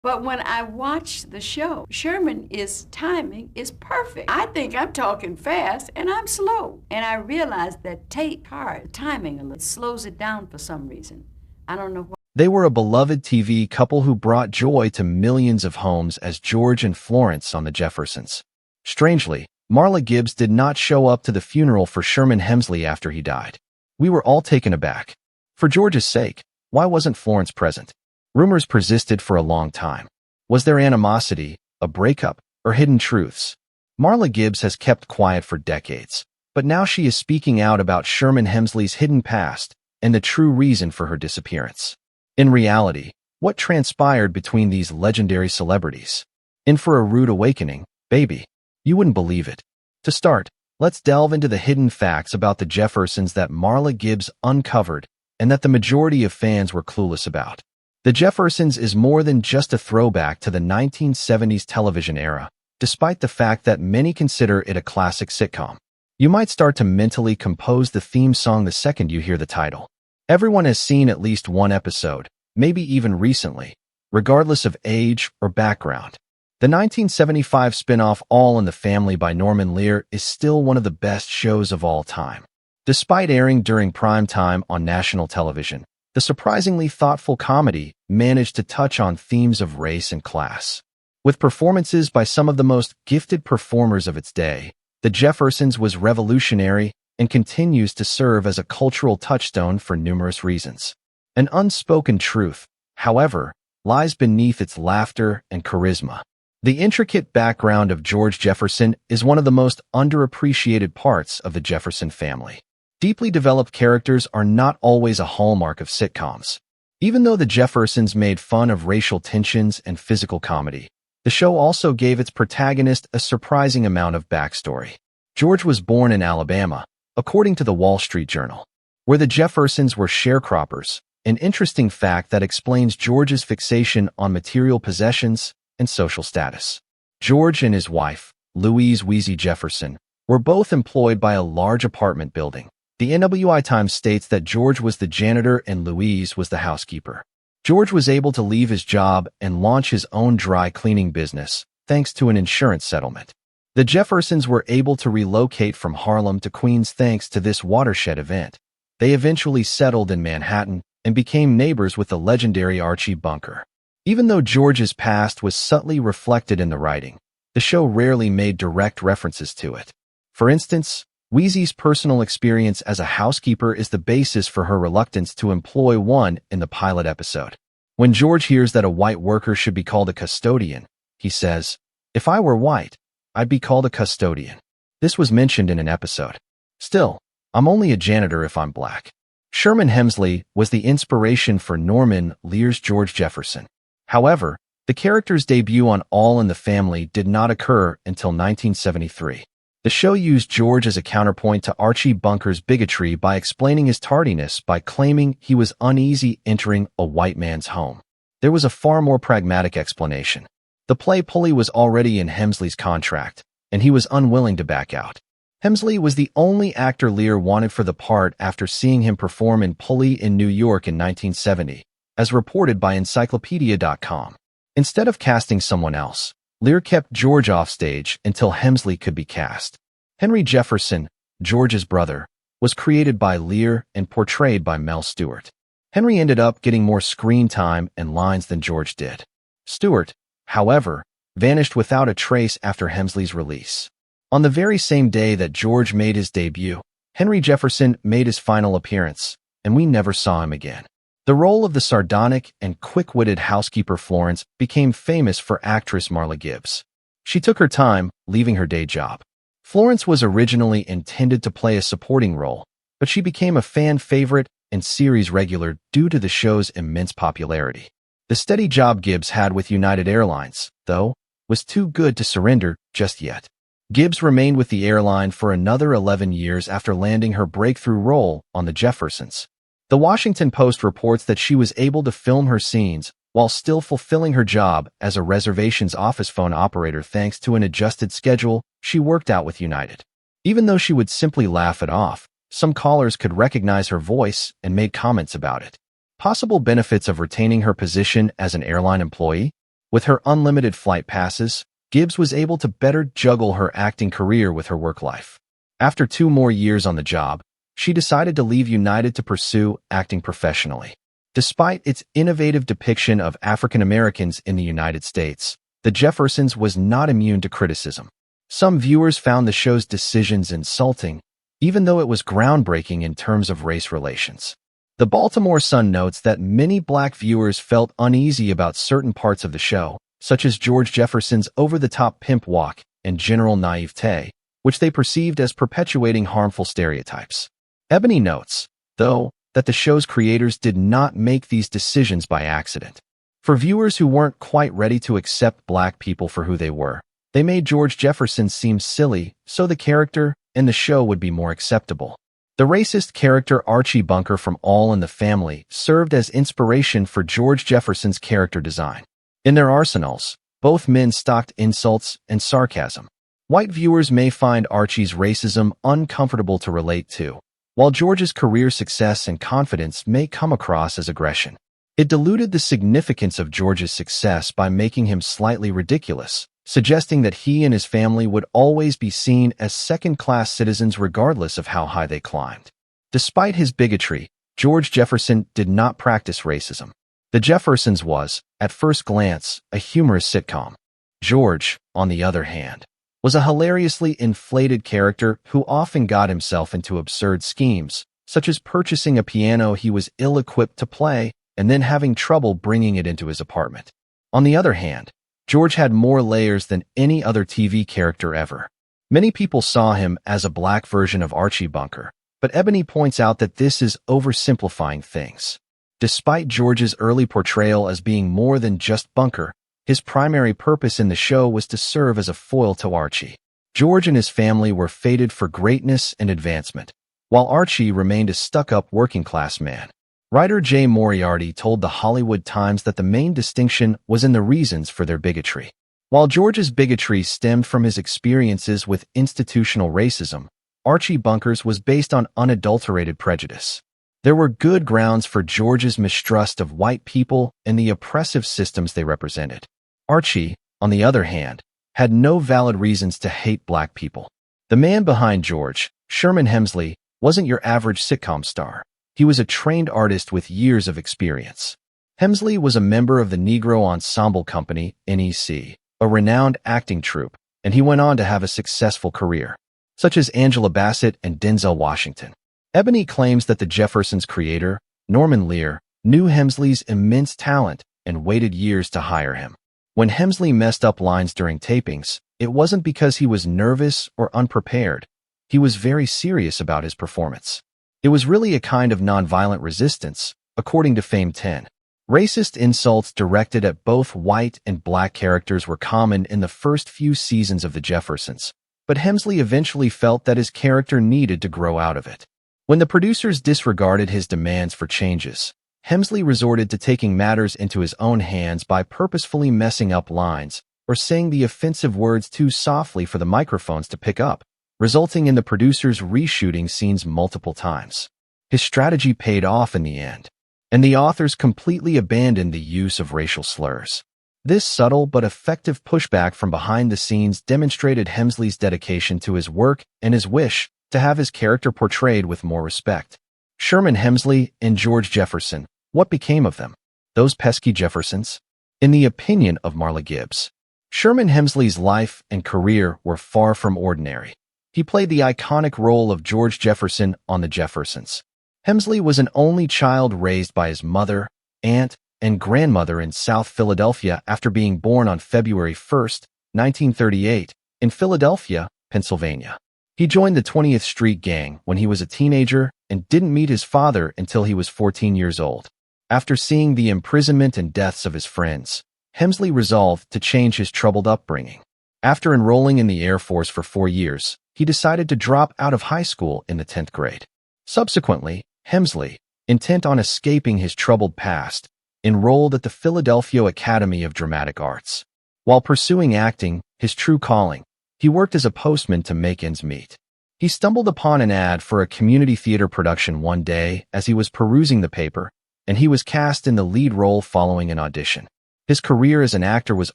But when I watch the show, Sherman is timing is perfect. I think I'm talking fast and I'm slow. And I realize that tape hard timing a little. It slows it down for some reason. I don't know why. They were a beloved TV couple who brought joy to millions of homes as George and Florence on the Jeffersons. Strangely, Marla Gibbs did not show up to the funeral for Sherman Hemsley after he died. We were all taken aback. For George's sake, why wasn't Florence present? Rumors persisted for a long time. Was there animosity, a breakup, or hidden truths? Marla Gibbs has kept quiet for decades, but now she is speaking out about Sherman Hemsley's hidden past and the true reason for her disappearance. In reality, what transpired between these legendary celebrities? In for a rude awakening, baby. You wouldn't believe it. To start, let's delve into the hidden facts about the Jeffersons that Marla Gibbs uncovered and that the majority of fans were clueless about. The Jeffersons is more than just a throwback to the 1970s television era, despite the fact that many consider it a classic sitcom. You might start to mentally compose the theme song the second you hear the title. Everyone has seen at least one episode, maybe even recently, regardless of age or background. The 1975 spin-off All in the Family by Norman Lear is still one of the best shows of all time. Despite airing during prime time on national television, the surprisingly thoughtful comedy managed to touch on themes of race and class. With performances by some of the most gifted performers of its day, The Jeffersons was revolutionary and continues to serve as a cultural touchstone for numerous reasons. An unspoken truth, however, lies beneath its laughter and charisma. The intricate background of George Jefferson is one of the most underappreciated parts of the Jefferson family. Deeply developed characters are not always a hallmark of sitcoms. Even though the Jeffersons made fun of racial tensions and physical comedy, the show also gave its protagonist a surprising amount of backstory. George was born in Alabama, according to the Wall Street Journal, where the Jeffersons were sharecroppers, an interesting fact that explains George's fixation on material possessions and social status. George and his wife, Louise Weezy Jefferson, were both employed by a large apartment building. The NWI Times states that George was the janitor and Louise was the housekeeper. George was able to leave his job and launch his own dry cleaning business, thanks to an insurance settlement. The Jeffersons were able to relocate from Harlem to Queens thanks to this watershed event. They eventually settled in Manhattan and became neighbors with the legendary Archie Bunker. Even though George's past was subtly reflected in the writing, the show rarely made direct references to it. For instance, Weezy's personal experience as a housekeeper is the basis for her reluctance to employ one in the pilot episode. When George hears that a white worker should be called a custodian, he says, "If I were white, I'd be called a custodian." This was mentioned in an episode. Still, I'm only a janitor if I'm black. Sherman Hemsley was the inspiration for Norman Lear's George Jefferson. However, the character's debut on All in the Family did not occur until 1973. The show used George as a counterpoint to Archie Bunker's bigotry by explaining his tardiness by claiming he was uneasy entering a white man's home. There was a far more pragmatic explanation. The play Pulley was already in Hemsley's contract, and he was unwilling to back out. Hemsley was the only actor Lear wanted for the part after seeing him perform in Pulley in New York in 1970, as reported by Encyclopedia.com. Instead of casting someone else, Lear kept George offstage until Hemsley could be cast. Henry Jefferson, George's brother, was created by Lear and portrayed by Mel Stewart. Henry ended up getting more screen time and lines than George did. Stewart, however, vanished without a trace after Hemsley's release. On the very same day that George made his debut, Henry Jefferson made his final appearance, and we never saw him again. The role of the sardonic and quick-witted housekeeper Florence became famous for actress Marla Gibbs. She took her time, leaving her day job. Florence was originally intended to play a supporting role, but she became a fan favorite and series regular due to the show's immense popularity. The steady job Gibbs had with United Airlines, though, was too good to surrender just yet. Gibbs remained with the airline for another 11 years after landing her breakthrough role on The Jeffersons. The Washington Post reports that she was able to film her scenes while still fulfilling her job as a reservations office phone operator thanks to an adjusted schedule she worked out with United. Even though she would simply laugh it off, some callers could recognize her voice and made comments about it. Possible benefits of retaining her position as an airline employee? With her unlimited flight passes, Gibbs was able to better juggle her acting career with her work life. After 2 more years on the job, she decided to leave United to pursue acting professionally. Despite its innovative depiction of African Americans in the United States, The Jeffersons was not immune to criticism. Some viewers found the show's decisions insulting, even though it was groundbreaking in terms of race relations. The Baltimore Sun notes that many black viewers felt uneasy about certain parts of the show, such as George Jefferson's over-the-top pimp walk and general naivete, which they perceived as perpetuating harmful stereotypes. Ebony notes, though, that the show's creators did not make these decisions by accident. For viewers who weren't quite ready to accept black people for who they were, they made George Jefferson seem silly so the character and the show would be more acceptable. The racist character Archie Bunker from All in the Family served as inspiration for George Jefferson's character design. In their arsenals, both men stocked insults and sarcasm. White viewers may find Archie's racism uncomfortable to relate to, while George's career success and confidence may come across as aggression. It diluted the significance of George's success by making him slightly ridiculous, suggesting that he and his family would always be seen as second-class citizens regardless of how high they climbed. Despite his bigotry, George Jefferson did not practice racism. The Jeffersons was, at first glance, a humorous sitcom. George, on the other hand, was a hilariously inflated character who often got himself into absurd schemes, such as purchasing a piano he was ill-equipped to play and then having trouble bringing it into his apartment. On the other hand, George had more layers than any other TV character ever. Many people saw him as a black version of Archie Bunker, but Ebony points out that this is oversimplifying things. Despite George's early portrayal as being more than just Bunker, his primary purpose in the show was to serve as a foil to Archie. George and his family were fated for greatness and advancement, while Archie remained a stuck-up working-class man. Writer Jay Moriarty told The Hollywood Times that the main distinction was in the reasons for their bigotry. While George's bigotry stemmed from his experiences with institutional racism, Archie Bunker's was based on unadulterated prejudice. There were good grounds for George's mistrust of white people and the oppressive systems they represented. Archie, on the other hand, had no valid reasons to hate black people. The man behind George, Sherman Hemsley, wasn't your average sitcom star. He was a trained artist with years of experience. Hemsley was a member of the Negro Ensemble Company, NEC, a renowned acting troupe, and he went on to have a successful career, such as Angela Bassett and Denzel Washington. Ebony claims that the Jeffersons' creator, Norman Lear, knew Hemsley's immense talent and waited years to hire him. When Hemsley messed up lines during tapings, it wasn't because he was nervous or unprepared. He was very serious about his performance. It was really a kind of nonviolent resistance, according to Fame 10. Racist insults directed at both white and black characters were common in the first few seasons of The Jeffersons, but Hemsley eventually felt that his character needed to grow out of it. When the producers disregarded his demands for changes, Hemsley resorted to taking matters into his own hands by purposefully messing up lines or saying the offensive words too softly for the microphones to pick up, resulting in the producers reshooting scenes multiple times. His strategy paid off in the end, and the authors completely abandoned the use of racial slurs. This subtle but effective pushback from behind the scenes demonstrated Hemsley's dedication to his work and his wish to have his character portrayed with more respect. Sherman Hemsley and George Jefferson, what became of them? Those pesky Jeffersons? In the opinion of Marla Gibbs, Sherman Hemsley's life and career were far from ordinary. He played the iconic role of George Jefferson on The Jeffersons. Hemsley was an only child raised by his mother, aunt, and grandmother in South Philadelphia after being born on February 1, 1938, in Philadelphia, Pennsylvania. He joined the 20th Street Gang when he was a teenager and didn't meet his father until he was 14 years old. After seeing the imprisonment and deaths of his friends, Hemsley resolved to change his troubled upbringing. After enrolling in the Air Force for 4 years, he decided to drop out of high school in the 10th grade. Subsequently, Hemsley, intent on escaping his troubled past, enrolled at the Philadelphia Academy of Dramatic Arts. While pursuing acting, his true calling, he worked as a postman to make ends meet. He stumbled upon an ad for a community theater production one day as he was perusing the paper, and he was cast in the lead role following an audition. His career as an actor was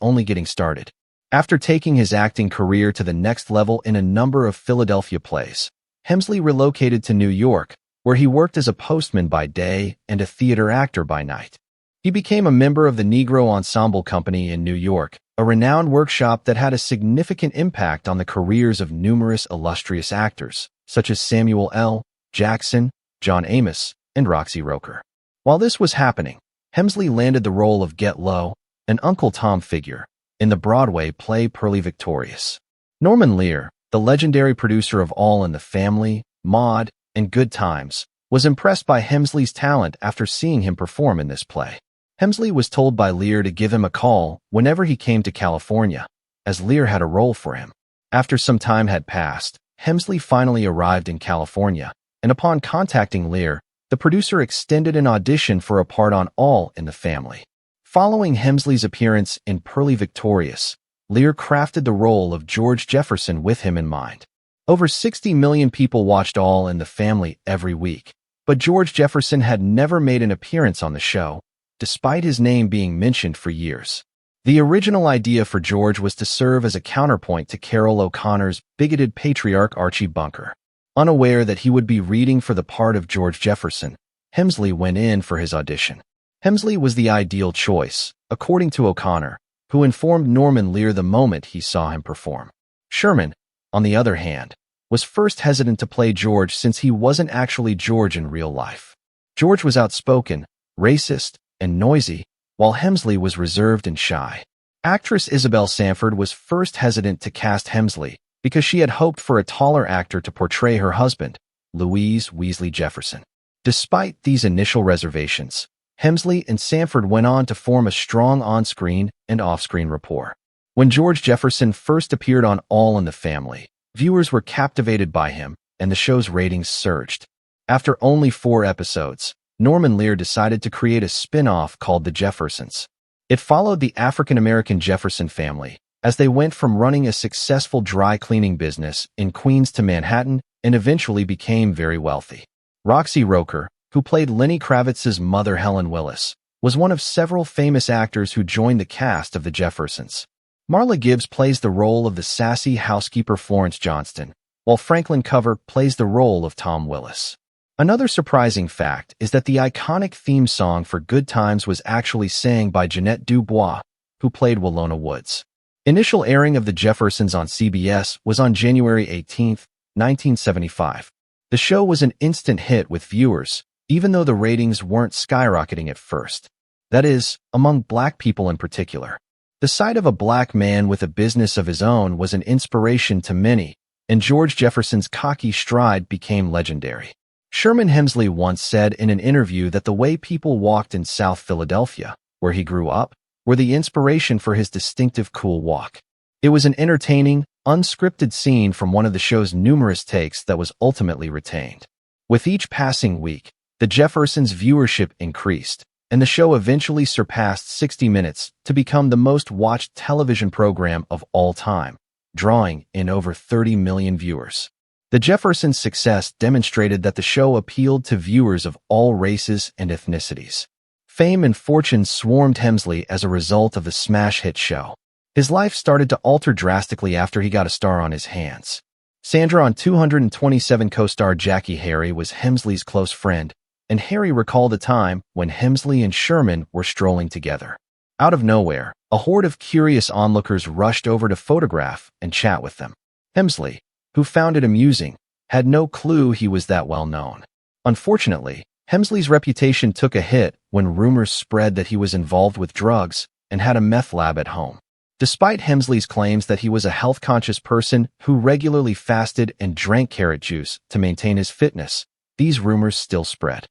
only getting started. After taking his acting career to the next level in a number of Philadelphia plays, Hemsley relocated to New York, where he worked as a postman by day and a theater actor by night. He became a member of the Negro Ensemble Company in New York, a renowned workshop that had a significant impact on the careers of numerous illustrious actors, such as Samuel L. Jackson, John Amos, and Roxy Roker. While this was happening, Hemsley landed the role of Get Low, an Uncle Tom figure, in the Broadway play Purlie Victorious. Norman Lear, the legendary producer of All in the Family, Maude, and Good Times, was impressed by Hemsley's talent after seeing him perform in this play. Hemsley was told by Lear to give him a call whenever he came to California, as Lear had a role for him. After some time had passed, Hemsley finally arrived in California, and upon contacting Lear, the producer extended an audition for a part on All in the Family. Following Hemsley's appearance in Purlie Victorious, Lear crafted the role of George Jefferson with him in mind. Over 60 million people watched All in the Family every week, but George Jefferson had never made an appearance on the show, despite his name being mentioned for years. The original idea for George was to serve as a counterpoint to Carroll O'Connor's bigoted patriarch Archie Bunker. Unaware that he would be reading for the part of George Jefferson, Hemsley went in for his audition. Hemsley was the ideal choice, according to O'Connor, who informed Norman Lear the moment he saw him perform. Sherman, on the other hand, was first hesitant to play George since he wasn't actually George in real life. George was outspoken, racist, and noisy, while Hemsley was reserved and shy. Actress Isabel Sanford was first hesitant to cast Hemsley because she had hoped for a taller actor to portray her husband, Louise Weasley Jefferson. Despite these initial reservations, Hemsley and Sanford went on to form a strong on-screen and off-screen rapport. When George Jefferson first appeared on All in the Family, viewers were captivated by him, and the show's ratings surged. After only 4 episodes, Norman Lear decided to create a spin-off called The Jeffersons. It followed the African-American Jefferson family, as they went from running a successful dry cleaning business in Queens to Manhattan and eventually became very wealthy. Roxy Roker, who played Lenny Kravitz's mother Helen Willis, was one of several famous actors who joined the cast of The Jeffersons. Marla Gibbs plays the role of the sassy housekeeper Florence Johnston, while Franklin Cover plays the role of Tom Willis. Another surprising fact is that the iconic theme song for Good Times was actually sang by Jeanette Dubois, who played Willona Woods. Initial airing of The Jeffersons on CBS was on January 18, 1975. The show was an instant hit with viewers, even though the ratings weren't skyrocketing at first. That is, among black people in particular. The sight of a black man with a business of his own was an inspiration to many, and George Jefferson's cocky stride became legendary. Sherman Hemsley once said in an interview that the way people walked in South Philadelphia, where he grew up, were the inspiration for his distinctive cool walk. It was an entertaining, unscripted scene from one of the show's numerous takes that was ultimately retained. With each passing week, The Jeffersons' viewership increased, and the show eventually surpassed 60 Minutes to become the most watched television program of all time, drawing in over 30 million viewers. The Jeffersons' success demonstrated that the show appealed to viewers of all races and ethnicities. Fame and fortune swarmed Hemsley as a result of the smash hit show. His life started to alter drastically after he got a star on his hands. Sandra on 227 co-star Jackie Harry was Hemsley's close friend, and Harry recalled a time when Hemsley and Sherman were strolling together. Out of nowhere, a horde of curious onlookers rushed over to photograph and chat with them. Hemsley, who found it amusing, had no clue he was that well known. Unfortunately, Hemsley's reputation took a hit when rumors spread that he was involved with drugs and had a meth lab at home. Despite Hemsley's claims that he was a health-conscious person who regularly fasted and drank carrot juice to maintain his fitness, these rumors still spread.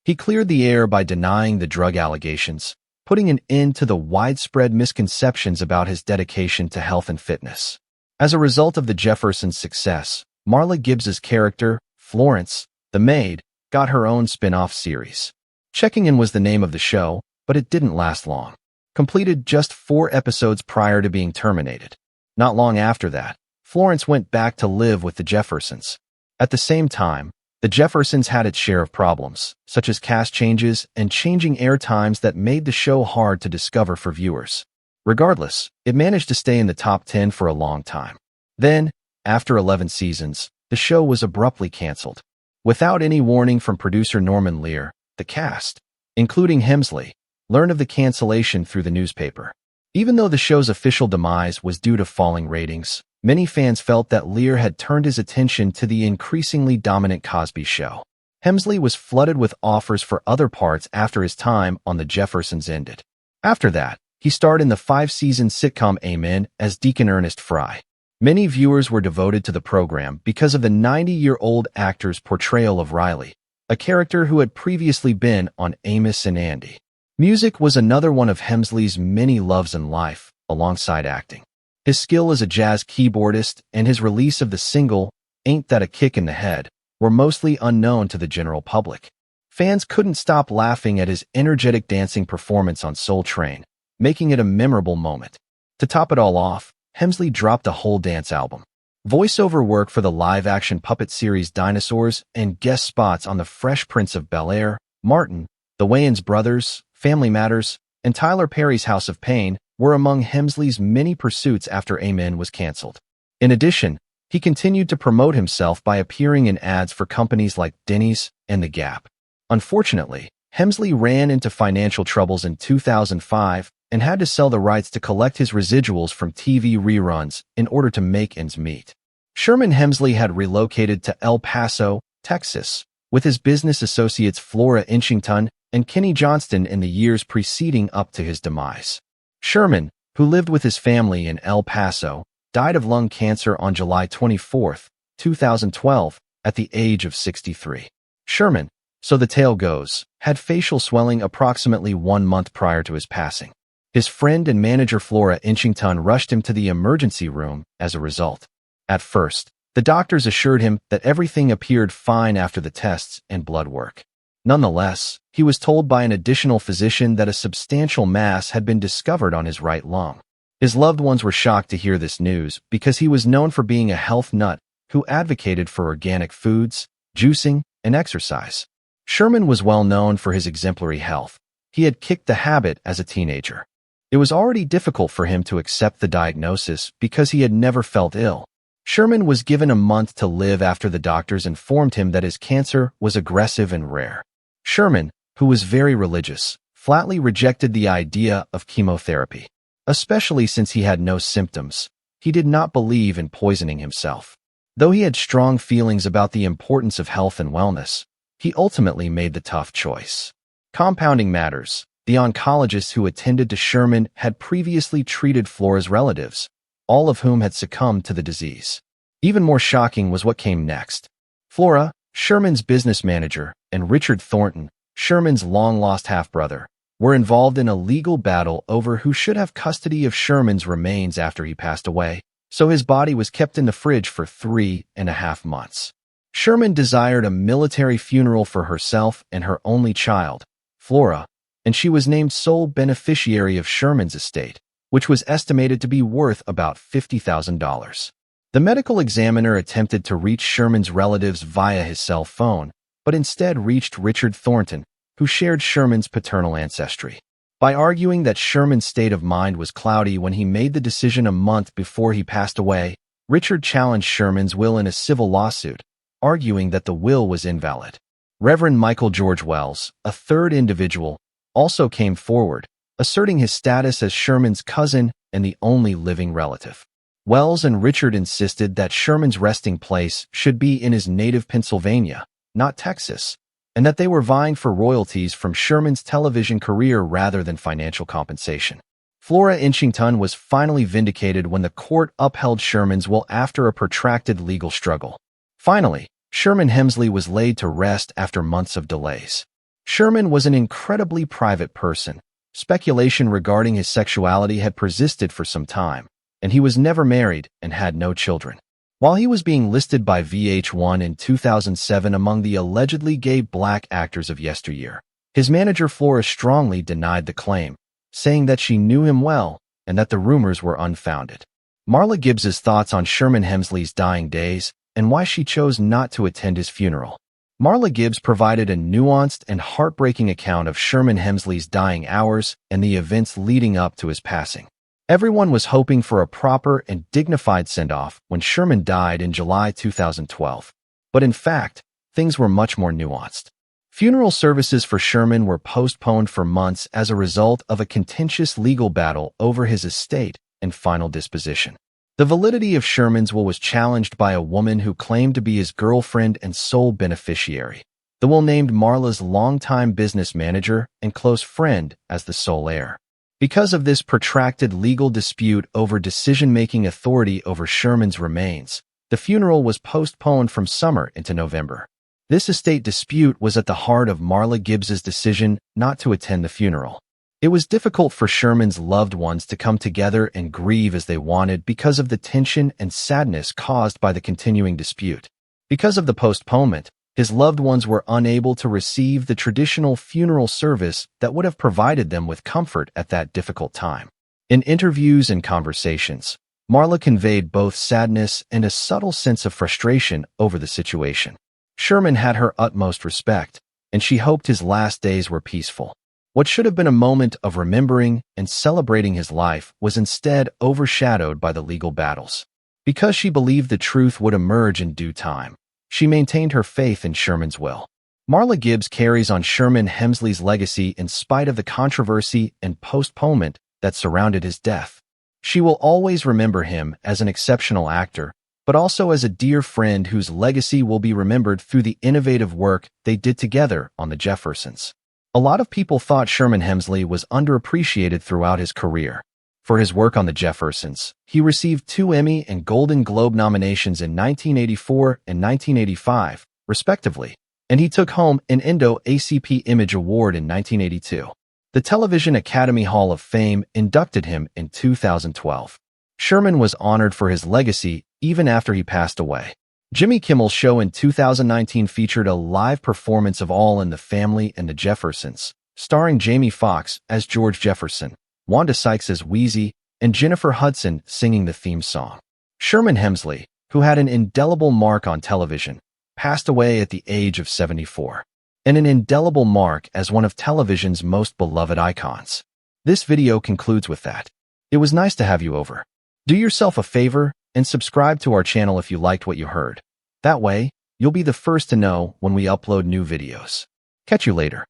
He cleared the air by denying the drug allegations, putting an end to the widespread misconceptions about his dedication to health and fitness. As a result of the Jeffersons' success, Marla Gibbs's character, Florence, the maid, got her own spin-off series. Checking In was the name of the show, but it didn't last long. Completed just 4 episodes prior to being terminated. Not long after that, Florence went back to live with the Jeffersons. At the same time, The Jeffersons had its share of problems, such as cast changes and changing air times that made the show hard to discover for viewers. Regardless, it managed to stay in the top 10 for a long time. Then, after 11 seasons, the show was abruptly canceled. Without any warning from producer Norman Lear, the cast, including Hemsley, learned of the cancellation through the newspaper. Even though the show's official demise was due to falling ratings, many fans felt that Lear had turned his attention to the increasingly dominant Cosby Show. Hemsley was flooded with offers for other parts after his time on The Jeffersons ended. After that, he starred in the 5-season sitcom Amen as Deacon Ernest Fry. Many viewers were devoted to the program because of the 90-year-old actor's portrayal of Riley, a character who had previously been on Amos and Andy. Music was another one of Hemsley's many loves in life, alongside acting. His skill as a jazz keyboardist and his release of the single, Ain't That a Kick in the Head, were mostly unknown to the general public. Fans couldn't stop laughing at his energetic dancing performance on Soul Train, making it a memorable moment. To top it all off, Hemsley dropped a whole dance album. Voiceover work for the live-action puppet series Dinosaurs and guest spots on The Fresh Prince of Bel-Air, Martin, The Wayans Brothers, Family Matters, and Tyler Perry's House of Pain were among Hemsley's many pursuits after Amen was canceled. In addition, he continued to promote himself by appearing in ads for companies like Denny's and The Gap. Unfortunately, Hemsley ran into financial troubles in 2005 and had to sell the rights to collect his residuals from TV reruns in order to make ends meet. Sherman Hemsley had relocated to El Paso, Texas, with his business associates Flora Inchington and Kenny Johnston in the years preceding up to his demise. Sherman, who lived with his family in El Paso, died of lung cancer on July 24, 2012, at the age of 63. Sherman, so the tale goes, had facial swelling approximately 1 month prior to his passing. His friend and manager Flora Inchington rushed him to the emergency room as a result. At first, the doctors assured him that everything appeared fine after the tests and blood work. Nonetheless, he was told by an additional physician that a substantial mass had been discovered on his right lung. His loved ones were shocked to hear this news because he was known for being a health nut who advocated for organic foods, juicing, and exercise. Sherman was well known for his exemplary health. He had kicked the habit as a teenager. It was already difficult for him to accept the diagnosis because he had never felt ill. Sherman was given a month to live after the doctors informed him that his cancer was aggressive and rare. Sherman, who was very religious, flatly rejected the idea of chemotherapy. Especially since he had no symptoms, he did not believe in poisoning himself. Though he had strong feelings about the importance of health and wellness, he ultimately made the tough choice. Compounding matters, the oncologists who attended to Sherman had previously treated Flora's relatives, all of whom had succumbed to the disease. Even more shocking was what came next. Flora, Sherman's business manager, and Richard Thornton, Sherman's long-lost half-brother, were involved in a legal battle over who should have custody of Sherman's remains after he passed away, so his body was kept in the fridge for 3.5 months. Sherman desired a military funeral for herself and her only child, Flora, and she was named sole beneficiary of Sherman's estate, which was estimated to be worth about $50,000. The medical examiner attempted to reach Sherman's relatives via his cell phone, but instead reached Richard Thornton, who shared Sherman's paternal ancestry. By arguing that Sherman's state of mind was cloudy when he made the decision a month before he passed away, Richard challenged Sherman's will in a civil lawsuit, arguing that the will was invalid. Reverend Michael George Wells, a third individual, also came forward, asserting his status as Sherman's cousin and the only living relative. Wells and Richard insisted that Sherman's resting place should be in his native Pennsylvania, not Texas, and that they were vying for royalties from Sherman's television career rather than financial compensation. Flora Inchington was finally vindicated when the court upheld Sherman's will after a protracted legal struggle. Finally, Sherman Hemsley was laid to rest after months of delays. Sherman was an incredibly private person. Speculation regarding his sexuality had persisted for some time, and he was never married and had no children. While he was being listed by VH1 in 2007 among the allegedly gay black actors of yesteryear, his manager Flora strongly denied the claim, saying that she knew him well and that the rumors were unfounded. Marla Gibbs' thoughts on Sherman Hemsley's dying days and why she chose not to attend his funeral. Marla Gibbs provided a nuanced and heartbreaking account of Sherman Hemsley's dying hours and the events leading up to his passing. Everyone was hoping for a proper and dignified send-off when Sherman died in July 2012. But in fact, things were much more nuanced. Funeral services for Sherman were postponed for months as a result of a contentious legal battle over his estate and final disposition. The validity of Sherman's will was challenged by a woman who claimed to be his girlfriend and sole beneficiary. The will named Marla's longtime business manager and close friend as the sole heir. Because of this protracted legal dispute over decision-making authority over Sherman's remains, the funeral was postponed from summer into November. This estate dispute was at the heart of Marla Gibbs's decision not to attend the funeral. It was difficult for Sherman's loved ones to come together and grieve as they wanted because of the tension and sadness caused by the continuing dispute. Because of the postponement, his loved ones were unable to receive the traditional funeral service that would have provided them with comfort at that difficult time. In interviews and conversations, Marla conveyed both sadness and a subtle sense of frustration over the situation. Sherman had her utmost respect, and she hoped his last days were peaceful. What should have been a moment of remembering and celebrating his life was instead overshadowed by the legal battles. Because she believed the truth would emerge in due time, she maintained her faith in Sherman's will. Marla Gibbs carries on Sherman Hemsley's legacy in spite of the controversy and postponement that surrounded his death. She will always remember him as an exceptional actor, but also as a dear friend whose legacy will be remembered through the innovative work they did together on the Jeffersons. A lot of people thought Sherman Hemsley was underappreciated throughout his career. For his work on the Jeffersons, he received 2 Emmy and Golden Globe nominations in 1984 and 1985, respectively, and he took home an NAACP Image Award in 1982. The Television Academy Hall of Fame inducted him in 2012. Sherman was honored for his legacy even after he passed away. Jimmy Kimmel's show in 2019 featured a live performance of All in the Family and the Jeffersons, starring Jamie Foxx as George Jefferson, Wanda Sykes as Wheezy, and Jennifer Hudson singing the theme song. Sherman Hemsley, who had an indelible mark on television, passed away at the age of 74, and an indelible mark as one of television's most beloved icons. This video concludes with that. It was nice to have you over. Do yourself a favor and subscribe to our channel if you liked what you heard. That way, you'll be the first to know when we upload new videos. Catch you later.